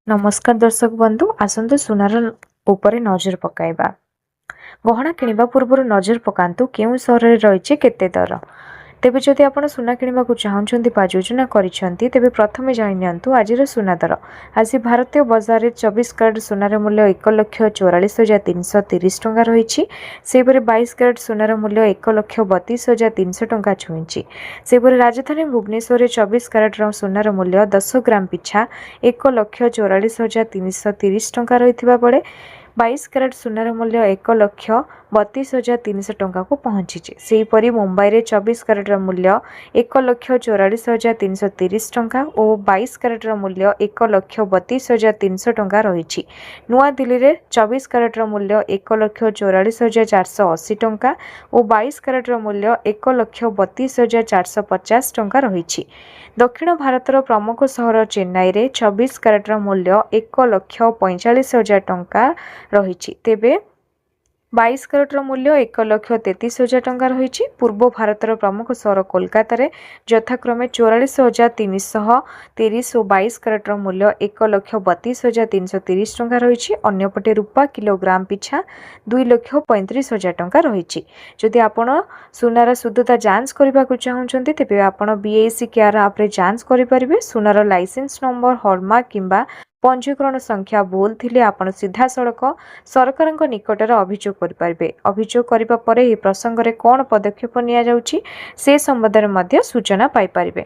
नमस्कार दर्शक बंधु आसंतु सुनार उपरे नजर पकाइबा। गहना किनिबा पूर्व नजर पकांतु केउं सहर रही केते दर। तेबे जदि आपण सुना किनिबा को चाहुछंती बा योजना करिसंती तेबे प्रथमे जानि नियंतु आजिर सुना दर। आज भारतीय बजार रे 24 कैरेट सुनार मूल्य 1,44,330 टंका रहिछि। सेपरे 22 कैरेट सुनार मूल्य 1,32,300 टंका छुइछि। सेपरे राजधानी भुवनेश्वर रे 24 कैरेट सुनार मूल्य 10 ग्राम पिछा 1,44,330 टंका रहिथिबा बेले 22 कैरेट सुनार मूल्य 1,32,300 टंका को पहुंची। सेहीपरि मुंबई रे 24 कैरेट मूल्य 1,44,330 टंका और 22 कैरेट मूल्य 1,32,300 टंका रही। नुआ दिल्ली रे 24 कैरेट मूल्य 1,44,480 टंका और 22 कैरेट मूल्य 1,32,450 टंका रही। दक्षिण भारतर प्रमुख सहर चेन्नई रे 24 कैरेट मूल्य 1,45,000 टंका रही। तेबे 22 कैरेट मूल्य 1,33,000 टंका रही। पूर्व भारतर प्रमुख सहर कोलकाता रे यथाक्रमे 44,330 और 22 कैरेट मूल्य 1,32,330 टंका रही। अन्यपटे रूपा किलोग्राम पिछा 2,35,000 टंका रही। जदि आपण सुनार शुद्धता जांच करने को चाहते तेबे आपण BIC केयर ऐप रे जांच करें। सुनार लाइसेंस नंबर हॉलमार्क किंबा पंजीकरण संख्या भूल थिले आपण सीधा सड़क सरकार निकटर अभियोग करें। अभियोग करने पर यह प्रसंग में कौन पदक्षेप निया जाउछि से संबंध में सूचना पाई परिबे।